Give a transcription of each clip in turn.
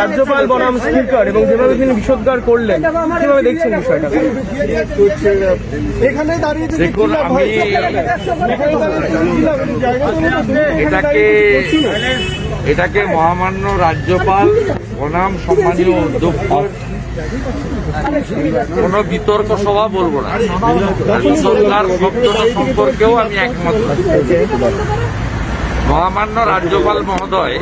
রাজ্যপাল বনাম স্পিকার এবং যেভাবে তিনি বিষোদ্গার করলেন, কিভাবে দেখছেন বিষয়টা? দেখুন, আমি এটাকে মহামান্য রাজ্যপাল বনাম সম্মানীয় অধ্যক্ষ কোন বিতর্ক সভা বলবো না। সরকার শব্দটা সম্পর্কেও আমি একমত। মহামান্য রাজ্যপাল মহোদয়,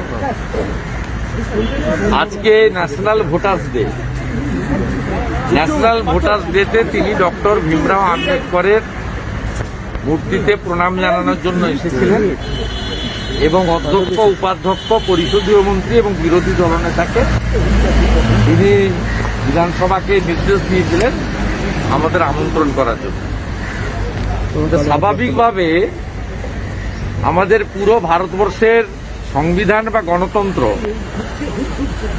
আজকে national voters day. National voters ডেতে তিনি ডক্টর ভীমরাও আম্বেদকরের মূর্তিতে প্রণাম জানানোর জন্য এসেছিলেন এবং অধ্যক্ষ, উপাধ্যক্ষ, পরিষদীয় মন্ত্রী এবং বিরোধী দলনেতাকে তিনি বিধানসভাকে নির্দেশ দিয়েছিলেন আমাদের আমন্ত্রণ করার জন্য। স্বাভাবিকভাবে আমাদের পুরো ভারতবর্ষের সংবিধান বা গণতন্ত্র,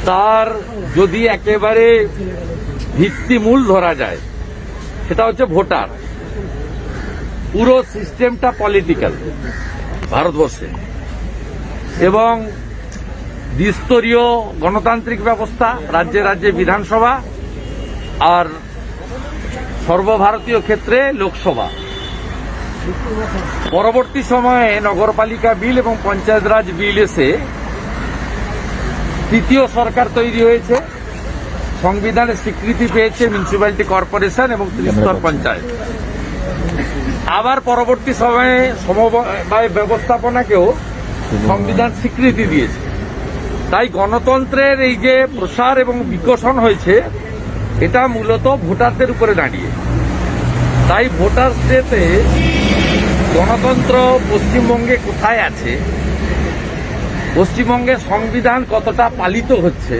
তার যদি একেবারে ভিত্তিমূল ধরা যায় সেটা হচ্ছে ভোটার। পুরো সিস্টেমটা পলিটিক্যাল ভারতবর্ষে, এবং দ্বিস্তরীয় গণতান্ত্রিক ব্যবস্থা, রাজ্যে রাজ্যে বিধানসভা আর সর্বভারতীয় ক্ষেত্রে লোকসভা। পরবর্তী সময়ে নগরপালিকা বিল এবং পঞ্চায়েত রাজ বিল এসে তৃতীয় সরকার তৈরি হয়েছে, সংবিধানে স্বীকৃতি পেয়েছে মিউনিসিপ্যালিটি কর্পোরেশন এবং ত্রিস্তর পঞ্চায়েত। আবার পরবর্তী সময়ে সমবায় ব্যবস্থাপনাকেও সংবিধান স্বীকৃতি দিয়েছে। তাই গণতন্ত্রের এই যে প্রসার এবং বিকশন হয়েছে, এটা মূলত ভোটারদের উপরে দাঁড়িয়ে। তাই ভোটার্স ডেতে গণতন্ত্র পশ্চিমবঙ্গে কোথায় আছে, পশ্চিমবঙ্গে সংবিধান কতটা পালিত হচ্ছে,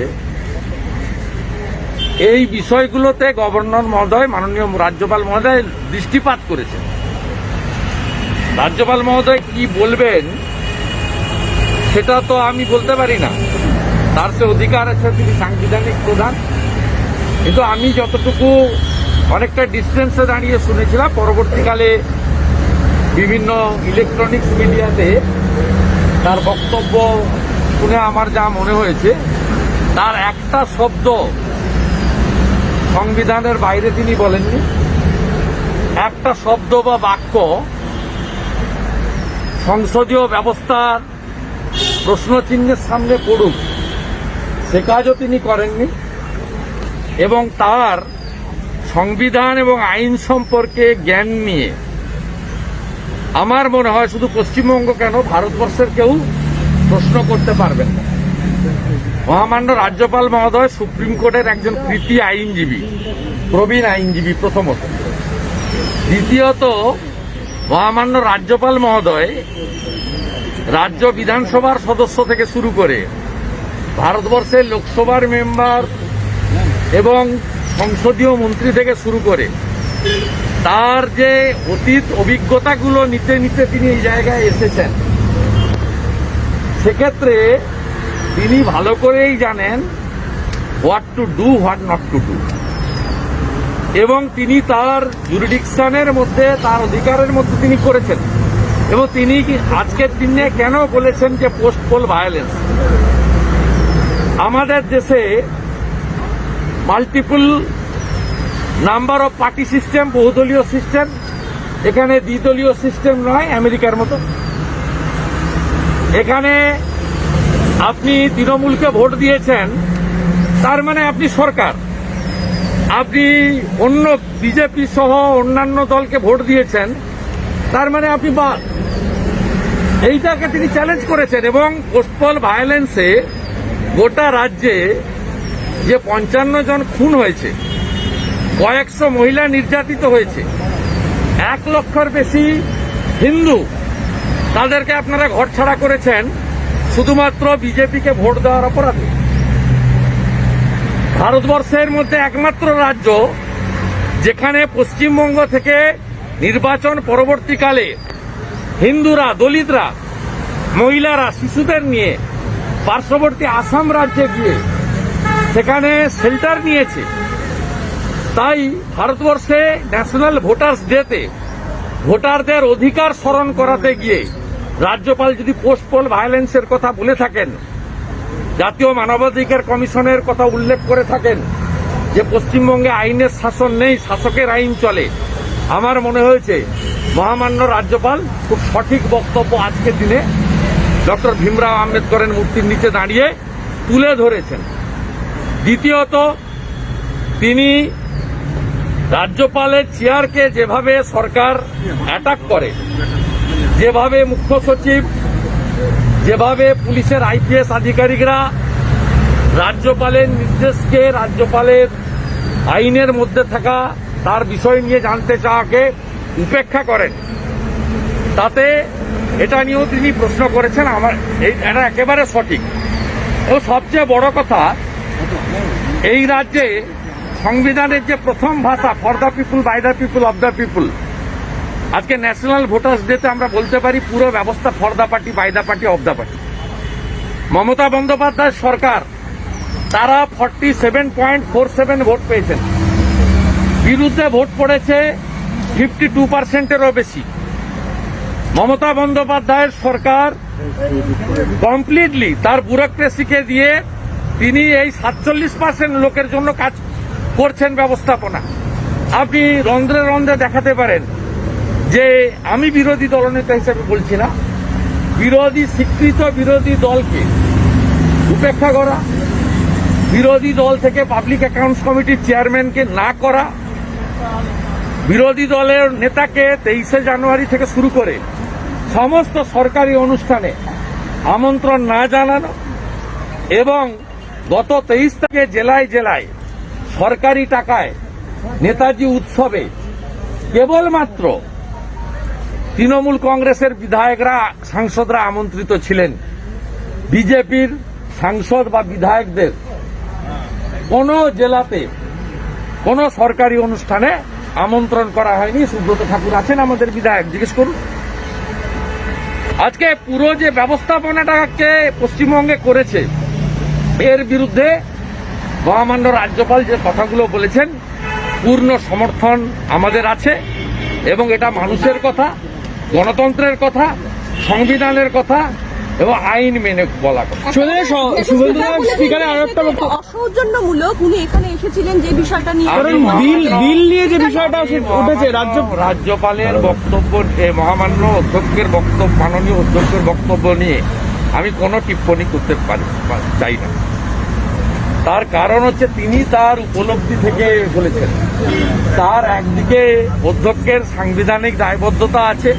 এই বিষয়গুলোতে গভর্নর মহোদয়, মাননীয় রাজ্যপাল মহোদয় দৃষ্টিপাত করেছেন। রাজ্যপাল মহোদয় কি বলবেন সেটা তো আমি বলতে পারি না, তার সে অধিকার আছে, তিনি সাংবিধানিক প্রধান। কিন্তু আমি যতটুকু অনেকটা ডিস্টেন্সে দাঁড়িয়ে শুনেছিলাম, পরবর্তীকালে বিভিন্ন ইলেকট্রনিক্স মিডিয়াতে তার বক্তব্য শুনে আমার যা মনে হয়েছে, তার একটা শব্দ সংবিধানের বাইরে তিনি বলেননি। একটা শব্দ বা বাক্য সংসদীয় ব্যবস্থার প্রশ্নচিহ্নের সামনে পড়ুক, সে কাজও তিনি করেননি। এবং তার সংবিধান এবং আইন সম্পর্কে জ্ঞান নিয়ে আমার মনে হয় শুধু পশ্চিমবঙ্গ কেন, ভারতবর্ষের কেউ প্রশ্ন করতে পারবেন না। মহামান্য রাজ্যপাল মহোদয় সুপ্রিম কোর্টের একজন কৃতি আইনজীবী, প্রবীণ আইনজীবী প্রথমত। দ্বিতীয়ত, মহামান্য রাজ্যপাল মহোদয় রাজ্য বিধানসভার সদস্য থেকে শুরু করে ভারতবর্ষের লোকসভার মেম্বার এবং সংসদীয় মন্ত্রী থেকে শুরু করে তার যে অতীত অভিজ্ঞতাগুলো নিতে নিতে তিনি এই জায়গায় এসেছেন, সেক্ষেত্রে তিনি ভালো করেই জানেন what to do, what not to do. এবং তিনি তার জুরিডিকশনের মধ্যে, তার অধিকারের মধ্যে তিনি করেছেন। এবং তিনি আজকের দিনে কেন বলেছেন যে পোস্ট পোল ভায়োলেন্স, আমাদের দেশে multiple number off party system, বহুদলীয় সিস্টেম, এখানে দ্বিদলীয় সিস্টেম নয় আমেরিকার মতো। এখানে আপনি তৃণমূলকে ভোট দিয়েছেন, তার মানে আপনি সরকার। আপনি অন্য বিজেপি সহ অন্যান্য দলকে ভোট দিয়েছেন, তার মানে আপনি বাদ। এইটাকে তিনি চ্যালেঞ্জ করেছেন। এবং পোস্টপল ভায়োলেন্সে গোটা রাজ্যে যে 55 জন খুন হয়েছে, কয়েকশো মহিলা নির্যাতিত হয়েছে, 1 লক্ষের বেশি হিন্দু, তাদেরকে আপনারা ঘরছাড়া করেছেন শুধুমাত্র বিজেপিকে ভোট দেওয়ার অপরাধে। ভারতবর্ষের মধ্যে একমাত্র রাজ্য যেখানে পশ্চিমবঙ্গ থেকে নির্বাচন পরবর্তীকালে হিন্দুরা, দলিতরা, মহিলারা, শিশুদের নিয়ে পার্শ্ববর্তী আসাম রাজ্যে গিয়ে সেখানে শেল্টার নিয়েছে। তাই ভারতবর্ষে ন্যাশনাল ভোটার্স ডেতে ভোটারদের অধিকার স্মরণ করাতে গিয়ে রাজ্যপাল যদি পোস্ট পোল ভায়োলেন্সের কথা বলে থাকেন, জাতীয় মানবাধিকার কমিশনের কথা উল্লেখ করে থাকেন যে পশ্চিমবঙ্গে আইনের শাসন নেই, শাসকের আইন চলে। আমার মনে হয়েছে মহামান্য রাজ্যপাল খুব সঠিক বক্তব্য আজকের দিনে ডক্টর ভীমরাও আম্বেদকরের মূর্তির নিচে দাঁড়িয়ে তুলে ধরেছেন। দ্বিতীয়ত, তিনি রাজ্যপালের চেয়ারকে যেভাবে সরকার অ্যাটাক করে, যেভাবে মুখ্য সচিব, যেভাবে পুলিশের আইপিএস আধিকারিকরা রাজ্যপালের নির্দেশকে, রাজ্যপালের আইনের মধ্যে থাকা তার বিষয় নিয়ে জানতে চাওয়াকে উপেক্ষা করেন, তাতে এটা নিয়েও তিনি প্রশ্ন করেছেন। এটা একেবারে সঠিক। ও সবচেয়ে বড় কথা, এই রাজ্যে সংবিধানের যে প্রথম ভাষা for the people, by the people, of the people, আজকে ন্যাশনাল ভোটার্স ডেতে আমরা বলতে পারি পুরো ব্যবস্থা for the party, by the party, of the party. Mamata Bandyopadhyay সরকার তারা 47.47 ভোট পেয়েছেন, বিরুদ্ধে ভোট পড়েছে 52%-এরও বেশি। মমতা বন্দ্যোপাধ্যায়ের সরকার কমপ্লিটলি তার ব্যুরোক্রেসিকে দিয়ে তিনি এই 47% লোকের জন্য কাজ করছেন ব্যবস্থাপনা। আপনি রন্ধ্রে রন্ধ্রে দেখাতে পারেন যে আমি বিরোধী দলনেতা হিসেবে বলছি না, স্বীকৃত বিরোধী দলকে উপেক্ষা করা, বিরোধী দল থেকে পাবলিক অ্যাকাউন্টস কমিটির চেয়ারম্যানকে না করা, বিরোধী দলের নেতাকে 23শে জানুয়ারি থেকে শুরু করে সমস্ত সরকারি অনুষ্ঠানে আমন্ত্রণ না জানানো, এবং গত 23 থেকে জেলায় জেলায় সরকারি টাকায় নেতাজি উৎসবে কেবলমাত্র তৃণমূল কংগ্রেসের বিধায়করা, সাংসদরা আমন্ত্রিত ছিলেন। বিজেপির সাংসদ বা বিধায়কদের কোন জেলাতে কোন সরকারি অনুষ্ঠানে আমন্ত্রণ করা হয়নি। সুব্রত ঠাকুর আছেন আমাদের বিধায়ক, জিজ্ঞেস করুন। আজকে পুরো যে ব্যবস্থাপনাটাকে পশ্চিমবঙ্গে করেছে, এর বিরুদ্ধে মহামান্য রাজ্যপাল যে কথাগুলো বলেছেন পূর্ণ সমর্থন আমাদের আছে, এবং এটা মানুষের কথা, গণতন্ত্রের কথা, সংবিধানের কথা এবং আইন মেনে বলা কথা। স্পিকারের আরো একটা অসৌজন্যমূলক, উনি এখানে এসেছিলেন যে বিষয়টা নিয়ে, বিল নিয়ে যে বিষয়টা উঠেছে, রাজ্যপালের বক্তব্য, মহামান্য অধ্যক্ষের বক্তব্য, মাননীয় অধ্যক্ষের বক্তব্য নিয়ে আমি কোনো টিপ্পণী করতে চাই না। তার কারণ হচ্ছে তিনি তার উপলব্ধি থেকে বলেছেন। তার একদিকে অধ্যক্ষের সাংবিধানিক দায়বদ্ধতা আছে,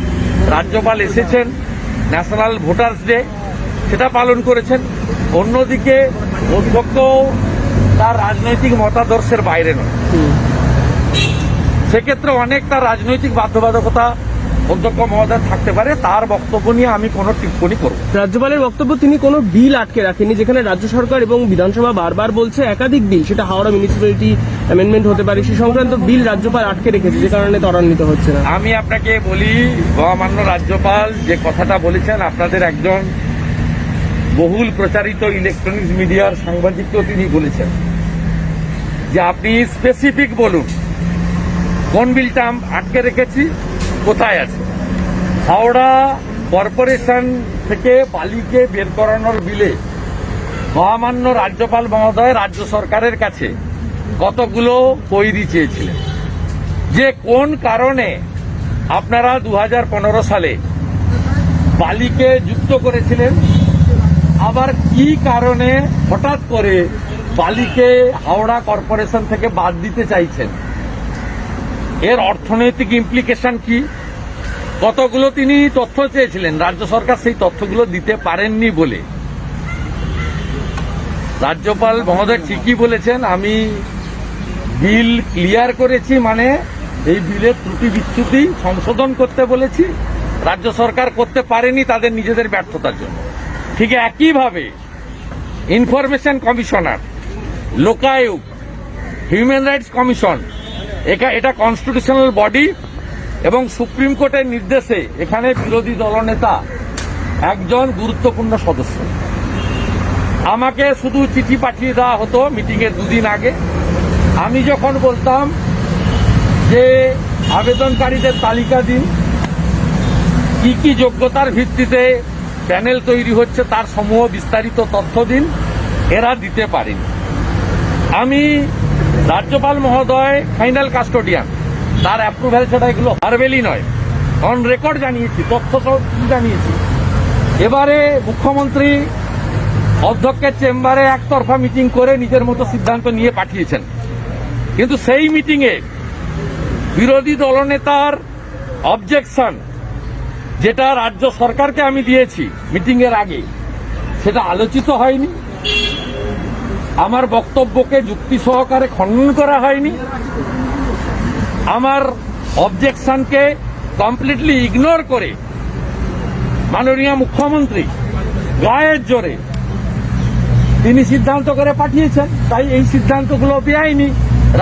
রাজ্যপাল এসেছেন, ন্যাশনাল ভোটার্স ডে সেটা পালন করেছেন। অন্যদিকে অধ্যক্ষ তার রাজনৈতিক মতাদর্শের বাইরে নয়, সেক্ষেত্রে অনেক তার রাজনৈতিক বাধ্যবাধকতা অধ্যক্ষ মহোদয় থাকতে পারে। তার বক্তব্য নিয়ে আমি কোনো টিপ্পণী করব। রাজ্যপালের বক্তব্য, তিনি কোনো বিল আটকে রাখেননি, যেখানে রাজ্য সরকার এবং বিধানসভা বারবার বলছে একাধিক বিল, সেটা হাওড়া মিউনিসিপ্যালিটি অ্যামেন্ডমেন্ট হতে পারে, সে সংক্রান্ত বিল রাজ্যপাল আটকে রেখেছে, যে কারণে ত্বরান্বিত হচ্ছে না। আমি আপনাকে বলি, মহামান্য রাজ্যপাল যে কথাটা বলেছেন, আপনাদের একজন বহুল প্রচারিত ইলেকট্রনিক্স মিডিয়ার সাংবাদিককেও তিনি বলেছেন যে আপনি স্পেসিফিক বলুন কোন বিলটা আটকে রেখেছি, কোথায় আছে। হাওড়া কর্পোরেশন থেকে বালিকে বের করানোর বিলে মহামান্য রাজ্যপাল মহোদয় রাজ্য সরকারের কাছে কতগুলো কৈরি চেয়েছিলেন, যে কোন কারণে আপনারা 2015 সালে বালিকে যুক্ত করেছিলেন, আবার কি কারণে হঠাৎ করে বালিকে হাওড়া কর্পোরেশন থেকে বাদ দিতে চাইছেন, এর অর্থনৈতিক ইমপ্লিকেশন কি, কতগুলো তিনি তথ্য চেয়েছিলেন। রাজ্য সরকার সেই তথ্যগুলো দিতে পারেননি বলে রাজ্যপাল মহোদয় ঠিকই বলেছেন, আমি বিল ক্লিয়ার করেছি, মানে এই বিলের ত্রুটি বিচ্যুতি সংশোধন করতে বলেছি, রাজ্য সরকার করতে পারেনি তাদের নিজেদের ব্যর্থতার জন্য। ঠিক একইভাবে information commissioner, Lokayukta, human rights commission, এটা কনস্টিটিউশনাল বডি, এবং সুপ্রিম কোর্টের নির্দেশে এখানে বিরোধী দলনেতা একজন গুরুত্বপূর্ণ সদস্য। আমাকে শুধু চিঠি পাঠিয়ে দেওয়া হতো মিটিংয়ের 2 দিন আগে। আমি যখন বলতাম যে আবেদনকারীদের তালিকা দিন, কি কি যোগ্যতার ভিত্তিতে প্যানেল তৈরি হচ্ছে তার সমূহ বিস্তারিত তথ্য দিন, এরা দিতে পারেনি। আমি রাজ্যপাল মহোদয় ফাইনাল কাস্টোডিয়ান, তার অ্যাপ্রুভ্যাল ছাড়া এগুলো হারবেলই নয়, অন রেকর্ড জানিয়েছি, তথ্য সব জানিয়েছি। এবারে মুখ্যমন্ত্রী অধ্যক্ষের চেম্বারে একতরফা মিটিং করে নিজের মতো সিদ্ধান্ত নিয়ে পাঠিয়েছেন, কিন্তু সেই মিটিংয়ে বিরোধী দলনেতার অবজেকশন, যেটা রাজ্য সরকারকে আমি দিয়েছি মিটিংয়ের আগে, সেটা আলোচিত হয়নি। আমার বক্তব্যকে যুক্তি সহকারে খণ্ডন করা হয়নি। আমার অবজেকশনকে কমপ্লিটলি ইগনোর করে মাননীয় মুখ্যমন্ত্রী গায়ের জোরে তিনি সিদ্ধান্ত করে পাঠিয়েছেন। তাই এই সিদ্ধান্তগুলো বেআইনি।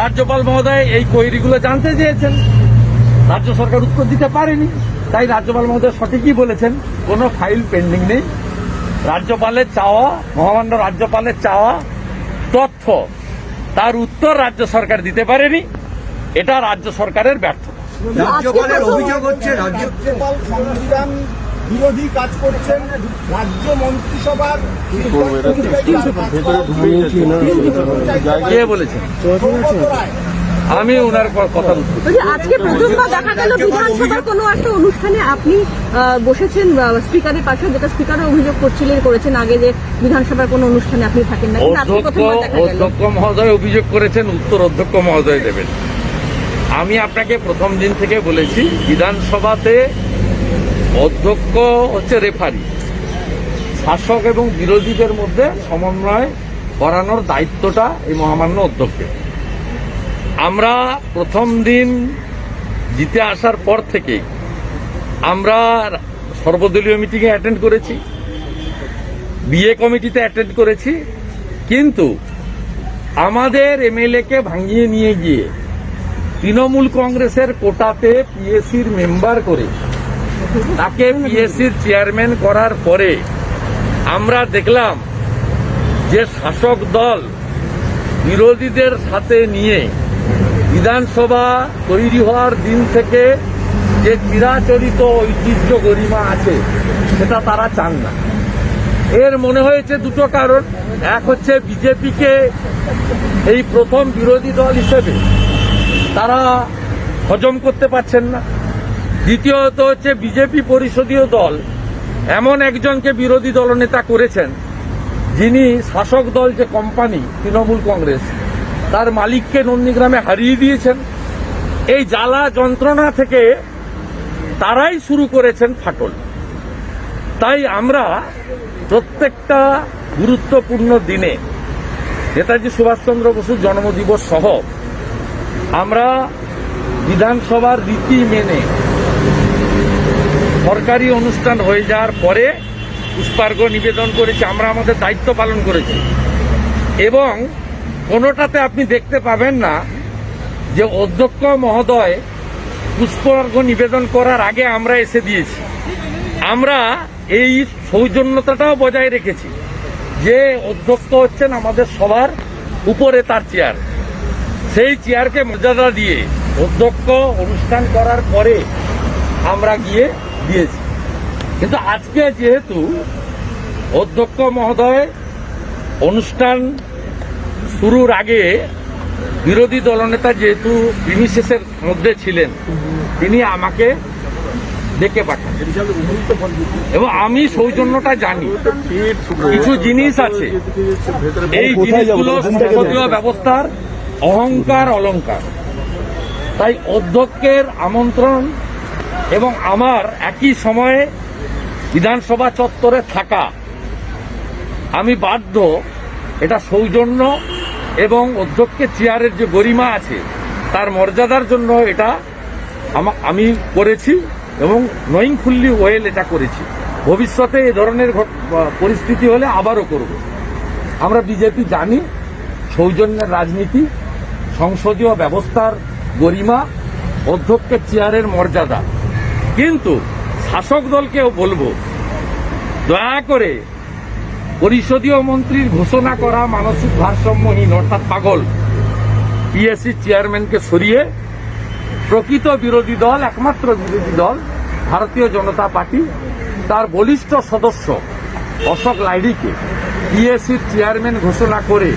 রাজ্যপাল মহোদয় এই কোয়েরিগুলো জানতে চেয়েছেন, রাজ্য সরকার উত্তর দিতে পারেনি। তাই রাজ্যপাল মহোদয় সঠিকই বলেছেন, কোনো ফাইল পেন্ডিং নেই। রাজ্যপালের চাওয়া, মহামান্য রাজ্যপালের চাওয়া তথ্য, তার উত্তর রাজ্য সরকার দিতে পারেনি। এটা রাজ্য সরকারের ব্যর্থতা। রাজ্যপালের অভিযোগ হচ্ছে রাজ্যপাল সংবিধান বিরোধী কাজ করছেন, রাজ্য মন্ত্রিসভার কে বলেছেন? আমি ওনার কথার উত্তর। বলছি, আজকে প্রথমবার দেখা গেল বিধানসভার কোনো একটা অনুষ্ঠানে আপনি বসেছেন স্পিকারের পাশে, যেটা স্পিকারও অভিযোগ করেছেন আগে যে বিধানসভার কোনো অনুষ্ঠানে আপনি থাকেন না, কিন্তু আজকে প্রথমবার দেখা গেল। অধ্যক্ষ মহোদয় অভিযোগ করেছেন, উত্তর অধ্যক্ষ মহোদয় দেবেন। আমি আপনাকে প্রথম দিন থেকে বলেছি, বিধানসভাতে অধ্যক্ষ হচ্ছে রেফারি, শাসক এবং বিরোধীদের মধ্যে সমন্বয় করানোর দায়িত্বটা এই মহামান্য অধ্যক্ষের। আমরা প্রথম দিন জিতে আসার পর থেকে আমরা সর্বদলীয় মিটিংয়ে অ্যাটেন্ড করেছি, বিএ কমিটিতে অ্যাটেন্ড করেছি, কিন্তু আমাদের এমএলএ কে ভাঙিয়ে নিয়ে গিয়ে তৃণমূল কংগ্রেসের কোটাতে পিএসসির মেম্বার করে তাকে পিএসসির চেয়ারম্যান করার পরে আমরা দেখলাম যে শাসক দল বিরোধীদের সাথে নিয়ে বিধানসভা তৈরি হওয়ার দিন থেকে যে চিরাচরিত ঐতিহ্য গরিমা আছে সেটা তারা চান না। এর মনে হয়েছে দুটো কারণ। এক হচ্ছে বিজেপিকে এই প্রথম বিরোধী দল হিসেবে তারা হজম করতে পারছেন না। দ্বিতীয়ত হচ্ছে বিজেপি পরিষদীয় দল এমন একজনকে বিরোধী দলনেতা করেছেন যিনি শাসক দল যে কোম্পানি তৃণমূল কংগ্রেস, তার মালিককে নন্দীগ্রামে হারিয়ে দিয়েছেন। এই জ্বালা যন্ত্রণা থেকে তারাই শুরু করেছেন ফাটল। তাই আমরা প্রত্যেকটা গুরুত্বপূর্ণ দিনে নেতাজি সুভাষচন্দ্র বসুর জন্মদিবস সহ আমরা বিধানসভার রীতি মেনে সরকারি অনুষ্ঠান হয়ে যাওয়ার পরে পুষ্পার্ঘ নিবেদন করেছি। আমরা আমাদের দায়িত্ব পালন করেছি এবং কোনোটাতে আপনি দেখতে পাবেন না যে অধ্যক্ষ মহোদয় পুষ্পার্ঘ নিবেদন করার আগে আমরা এসে দিয়েছি। আমরা এই সৌজন্যতাটাও বজায় রেখেছি যে অধ্যক্ষ হচ্ছেন আমাদের সবার উপরে তার চেয়ার, সেই চেয়ারকে মর্যাদা দিয়ে অধ্যক্ষ অনুষ্ঠান করার পরে আমরা গিয়ে দিয়েছি। কিন্তু আজকে যেহেতু অধ্যক্ষ মহোদয় অনুষ্ঠান শুরুর আগে বিরোধী দলনেতা যেহেতু বিনিশেষের মধ্যে ছিলেন, তিনি আমাকে ডেকে পাঠান এবং আমি সৌজন্যটা জানি। কিছু জিনিস আছে, এই জিনিসগুলো সংসদীয় ব্যবস্থার অহংকার অলংকার। তাই অধ্যক্ষের আমন্ত্রণ এবং আমার একই সময়ে বিধানসভা চত্বরে থাকা, আমি বাধ্য। এটা সৌজন্য এবং অধ্যক্ষের চেয়ারের যে গরিমা আছে তার মর্যাদার জন্য এটা আমি করেছি এবং নোয়িংফুল্লি ওয়েল এটা করেছি। ভবিষ্যতে এই ধরনের পরিস্থিতি হলে আবারও করব। আমরা বিজেপি জানি সৌজন্যের রাজনীতি, সংসদীয় ব্যবস্থার গরিমা, অধ্যক্ষের চেয়ারের মর্যাদা। কিন্তু শাসক দলকেও বলবো, দয়া করে পরিষদীয় মন্ত্রীর ঘোষণা করা মানসিক ভারসাম্যহীন অর্থাৎ পাগল পিএসসি চেয়ারম্যানকে সরিয়ে প্রকৃত বিরোধী দল, একমাত্র বিরোধী দল ভারতীয় জনতা পার্টি, তার বলিষ্ঠ সদস্য অশোক লাহিড়ীকে পিএসসির চেয়ারম্যান ঘোষণা করে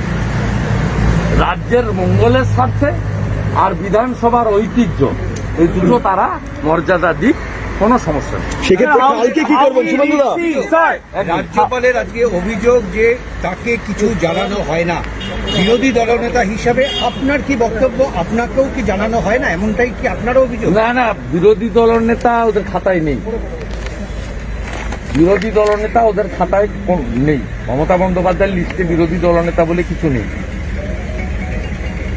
রাজ্যের মঙ্গলের স্বার্থে আর বিধানসভার ঐতিহ্য, এই দুটো তারা মর্যাদা দিক, কোনো সমস্যা নেই। সেক্ষেত্রে কালকে কি করবেন শুভেন্দুদা? রাজ্যপালের আজকে অভিযোগ যে তাকে কিছু জানানো হয় না। বিরোধী দলনেতা হিসাবে আপনার কি বক্তব্য? আপনাকেও কি জানানো হয় না? এমনটাই কি আপনারও অভিযোগ? না না, বিরোধী দলের নেতা ওদের খাতায় নেই, বিরোধী দলনেতা ওদের খাতায় নেই। মমতা বন্দ্যোপাধ্যায়ের লিস্টে বিরোধী দলনেতা বলে কিছু নেই।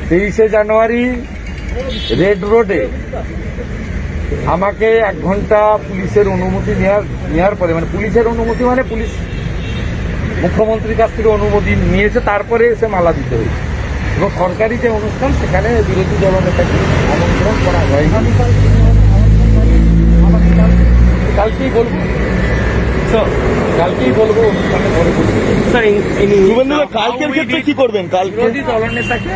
23শে জানুয়ারি রেড রোডে আমাকে 1 ঘন্টা পুলিশের অনুমতি নেওয়ার পরে, মানে পুলিশের অনুমতি মানে পুলিশ মুখ্যমন্ত্রীর কাছ থেকে অনুমতি নিয়েছে, তারপরে এসে মালা দিতে হয়েছে। এবং সরকারি যে অনুষ্ঠান সেখানে বিরোধী দলনেতাকে আমন্ত্রণ করা হয়নি। কালকেই বলবো, কালকেই বলবো, অনুষ্ঠানে পরে বলবো। শুভেন্দুদা কালকের ক্ষেত্রে কি করবেন? কালকে বিরোধী দলনেতাকে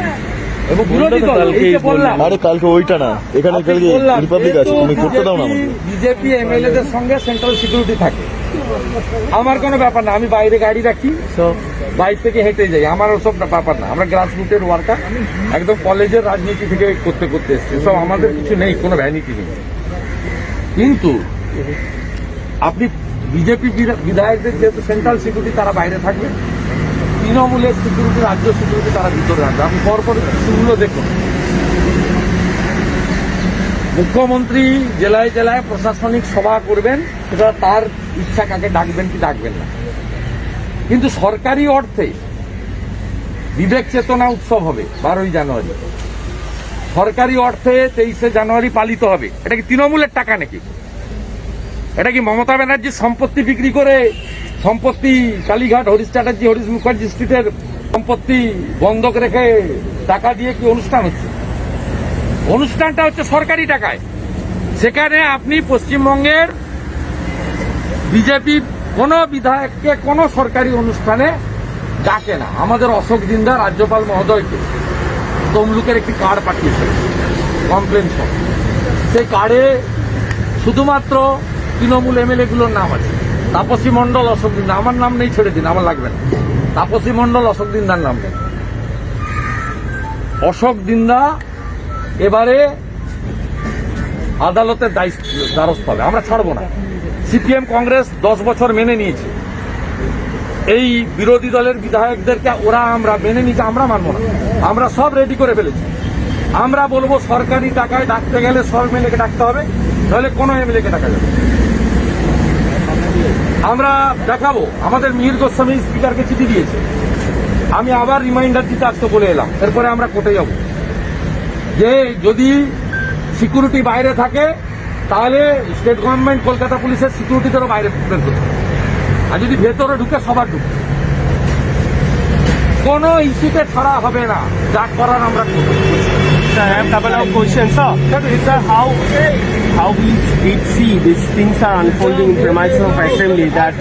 এবং বিরোধী দল, এই যে বললাম, আরে কালকে ওইটা না, এখানে কালকে রিপাবলিক আছে, তুমি করতে দাও না আমাকে। বিজেপি এমএলএদের সঙ্গে সেন্ট্রাল সিকিউরিটি থাকে, আমার কোনো ব্যাপার না। আমি বাইরে গাড়ি রাখি, বাইরে থেকে হেঁটে যাই, আমার ওসব ব্যাপার না। আমরা গ্রাসরুটের ওয়ার্কার, একদম কলেজের রাজনীতি থেকে করতে করতে এসছি, সব আমাদের কিছু নেই, কোনো ভ্যানিটি নেই। কিন্তু আপনি বিজেপি বিধায়কদের যেহেতু সেন্ট্রাল সিকিউরিটি, তারা বাইরে থাকবে, তৃণমূলের সিকিউরিটি, রাজ্য সিকিউরিটি তারা ভিতরে রাখবে। আপনি পরপর কিছুগুলো দেখুন। মুখ্যমন্ত্রী জেলায় জেলায় প্রশাসনিক সভা করবেন, সেটা তার ইচ্ছা, কাকে ডাকবেন কি ডাকবেন না। কিন্তু সরকারি অর্থে বিবেক চেতনা উৎসব হবে 12ই জানুয়ারি, সরকারি অর্থে 23শে জানুয়ারি পালিত হবে। এটা কি তৃণমূলের টাকা নাকি? এটা কি মমতা ব্যানার্জির সম্পত্তি বিক্রি করে, সম্পত্তি কালীঘাট, হরিশ চ্যাটার্জি, হরিশ মুখার্জি স্ট্রিটের সম্পত্তি বন্ধক রেখে টাকা দিয়ে কি অনুষ্ঠান হচ্ছে? অনুষ্ঠানটা হচ্ছে সরকারি টাকায়। সেখানে আপনি পশ্চিমবঙ্গের বিজেপি কোনো বিধায়ককে কোনো সরকারি অনুষ্ঠানে ডাকে না। আমাদের অশোক দিন্দা রাজ্যপাল মহোদয়কে তমলুকের একটি কার্ড পাঠিয়েছে কমপ্লেন সহ, সেই কার্ডে শুধুমাত্র তৃণমূল এমএলএ গুলোর নাম আছে। তাপসী মণ্ডল, অশোক দিন্দা, আমার নাম নেই, ছেড়ে দিন, আমার লাগবে না। তাপসী মণ্ডল, অশোক দিন্দার নাম নেই। অশোক দিন্দা এবারে আদালতের দ্বারস্থ হবে, আমরা ছাড়বো না। সিপিএম কংগ্রেস 10 বছর মেনে নিয়েছে এই বিরোধী দলের বিধায়কদেরকে, ওরা আমরা মেনে নিয়েছে, আমরা মানবো না। আমরা সব রেডি করে ফেলেছি। আমরা বলবো সরকারি টাকায় ডাকতে গেলে সব এমএলএকে ডাকতে হবে, তাহলে কোনো এমএলএকে ডাকা যাবে। আমরা দেখাবো, আমাদের মিহির গোস্বামী স্পিকারকে চিঠি দিয়েছে, আমি আবার রিমাইন্ডার দিতে আসতে বলে এলাম। এরপরে আমরা কোর্টে যাব, যে যদি সিকিউরিটি বাইরে থাকে তাহলে স্টেট গভর্নমেন্ট কলকাতা পুলিশের সিকিউরিটিদেরও বাইরে বের করতে, আর যদি ভেতরে ঢুকে সবার ঢুকে, কোনো ইস্যুতে ছাড়া হবে না, যা করার আমরা করব। Sir, I have a couple of questions. Sir, how we did see these things are unfolding in premises of assembly, that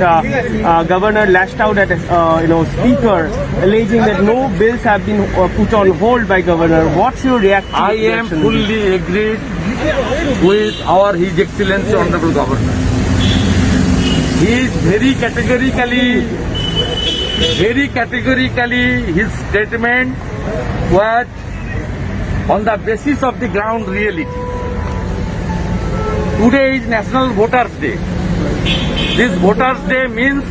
governor lashed out at speaker, alleging that no bills have been put on hold by governor. What's your reaction? I am fully agreed with our His Excellency Honorable Governor. He is very categorically his statement was on the basis of the ground reality. Today is National Voters' Day. This Voters' Day means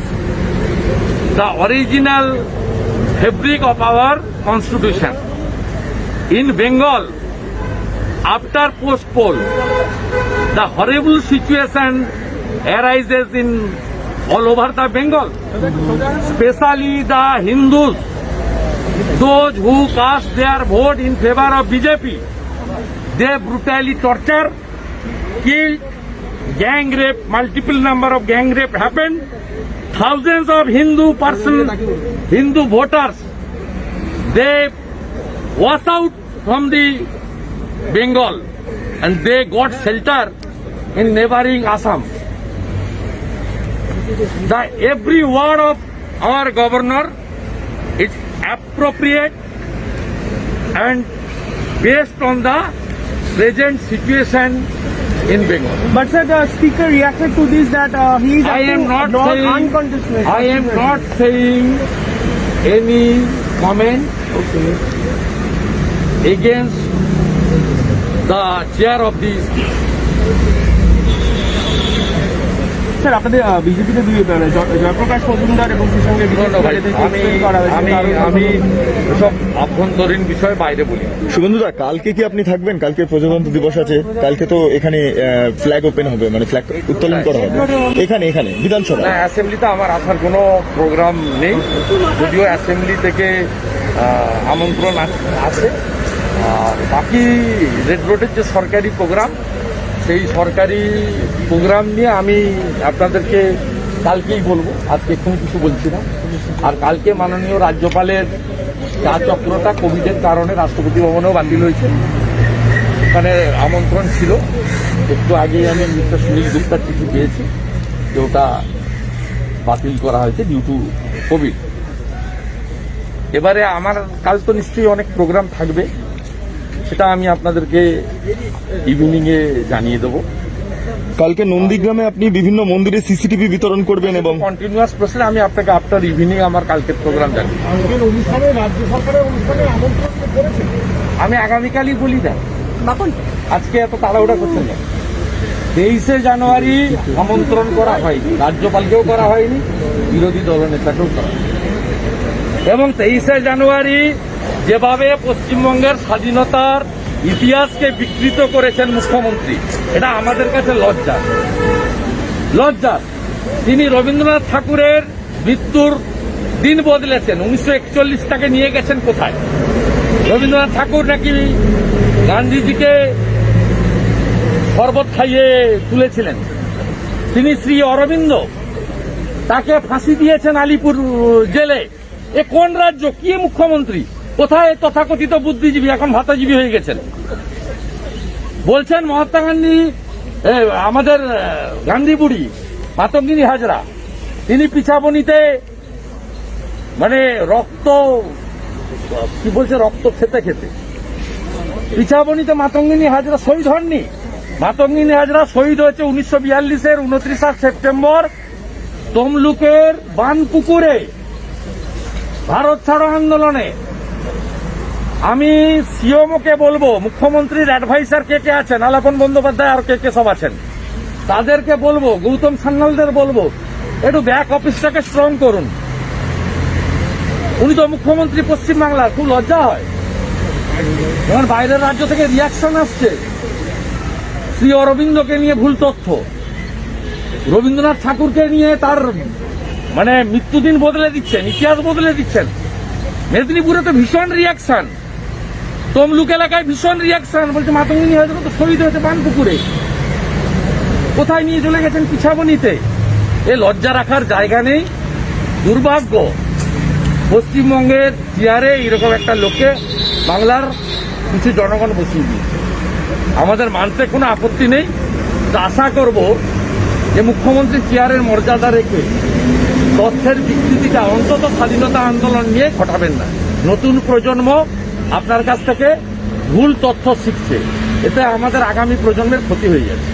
the original fabric of our constitution. In Bengal, after post-poll, the horrible situation arises in all over the Bengal, especially the Hindus, those who cast their vote in favor of BJP. They brutally torture, killed, gang rape, multiple number of gang rape happened. Thousands of Hindu voters, they was out from the Bengal and they got shelter in neighboring Assam. Every word of our governor is appropriate and based on the present situation in Bengal. But sir, the speaker reacted to this that he is I am not saying any comment against the chair of the sir আপনাদের বিজেপিতে জয়প্রকাশ মজুমদার এবং সেই সঙ্গে BJP ভাই, আমি সব আভ্যন্তরীণ বিষয় বাইরে বলি। শুভেন্দুদা, কালকে কি আপনি থাকবেন? কালকে প্রজাতন্ত্র দিবস আছে, কালকে তো এখানে ফ্ল্যাগ ওপেন হবে, মানে ফ্ল্যাগ উত্তোলন করা হবে এখানে বিধানসভা। না, অ্যাসেম্বলিতে আমার আসার কোনো প্রোগ্রাম নেই, যদিও অ্যাসেম্বলি থেকে আমন্ত্রণ আছে। আর বাকি রেড রোডের যে সরকারি প্রোগ্রাম, সেই সরকারি প্রোগ্রাম নিয়ে আমি আপনাদেরকে কালকেই বলবো, আজকে এক্ষুনি কিছু বলছি না। আর কালকে মাননীয় রাজ্যপালের চা চক্রটা কোভিডের কারণে রাষ্ট্রপতি ভবনেও বাতিল হয়েছে, ওখানে আমন্ত্রণ ছিল। একটু আগেই আমি মিস্টার সুনীল গুপ্তার চিঠি পেয়েছি যে ওটা বাতিল করা হয়েছে ডিউ টু কোভিড। এবারে আমার কাল তো নিশ্চয়ই অনেক প্রোগ্রাম থাকবে, সেটা আমি আপনাদেরকে ইভিনিংয়ে জানিয়ে দেবো। কালকে নন্দীগ্রামে আপনি বিভিন্ন মন্দিরে সিসিটিভি বিতরণ করবেন এবং কন্টিনিউয়াস প্রশ্নে আমি আপনাকে আফটার ইভিনিং আমার কালকের প্রোগ্রাম জানি। আমি আগামীকালই বলি না, বাপন আজকে এত তাড়াহুড়া করছেন না। 23শে জানুয়ারি আমন্ত্রণ করা হয়নি, রাজ্যপালকেও করা হয়নি, বিরোধী দলনেতাকেও করা হয়নি। এবং 23শে জানুয়ারি যেভাবে পশ্চিমবঙ্গের স্বাধীনতার ইতিহাসকে বিকৃত করেছেন মুখ্যমন্ত্রী, এটা আমাদের কাছে লজ্জা। তিনি রবীন্দ্রনাথ ঠাকুরের মৃত্যুর দিন বদলেছেন, 1941টাকে নিয়ে গেছেন কোথায়? রবীন্দ্রনাথ ঠাকুর নাকি গান্ধীজিকে শরবত খাইয়ে তুলেছিলেন। তিনি শ্রী অরবিন্দ, তাকে ফাঁসি দিয়েছেন আলিপুর জেলে। এ কোন রাজ্য? কি মুখ্যমন্ত্রী? কোথায় তথাকথিত বুদ্ধিজীবী? এখন ভাতাজীবী হয়ে গেছেন। বলছেন মহাত্মা গান্ধী, আমাদের গান্ধী বুড়ি মাতঙ্গিনী হাজরা, তিনি পিছাবনিতে মানে রক্ত খেতে পিছাবনিতে মাতঙ্গিনী হাজরা শহীদ হননি। মাতঙ্গিনী হাজরা শহীদ হয়েছে 1942-এর 29 সেপ্টেম্বর তমলুকের বানপুকুরে ভারত ছাড়ো আন্দোলনে। আমি সিএমওকে বলবো, মুখ্যমন্ত্রীর অ্যাডভাইসার কে আছেন, আলাপন বন্দ্যোপাধ্যায় আর কে সব আছেন, তাদেরকে বলবো, গৌতম সান্যালদের বলবো, একটু ব্যাক অফিসটাকে স্ট্রং করুন। উনি তো মুখ্যমন্ত্রী পশ্চিমবাংলার, খুব লজ্জা হয় যখন বাইরের রাজ্য থেকে রিয়াকশন আসছে। শ্রী অরবিন্দকে নিয়ে ভুল তথ্য, রবীন্দ্রনাথ ঠাকুরকে নিয়ে তার মানে মৃত্যুদিন বদলে দিচ্ছেন, ইতিহাস বদলে দিচ্ছেন। মেদিনীপুরে তো ভীষণ রিয়াকশন, তমলুক এলাকায় ভীষণ রিয়াকশন, বলছে মাতঙ্গিনী হাজরা তো শহীদ হয়েছে বানপুকুরে, কোথায় নিয়ে চলে গেছেন পিছাবনিতে। এ লজ্জা রাখার জায়গা নেই। দুর্ভাগ্য, পশ্চিমবঙ্গের চেয়ারে এরকম একটা লোককে বাংলার কিছু জনগণ বসিয়ে দিয়েছে। আমাদের মানতে কোনো আপত্তি নেই, আশা করব যে মুখ্যমন্ত্রী চেয়ারের মর্যাদা রেখে তথ্যের বিকৃতিটা অন্তত স্বাধীনতা আন্দোলন নিয়ে ঘটাবেন না। নতুন প্রজন্ম আপনার কাছ থেকে ভুল তথ্য শিখছে, এতে আমাদের আগামী প্রজন্মের ক্ষতি হয়ে যাচ্ছে।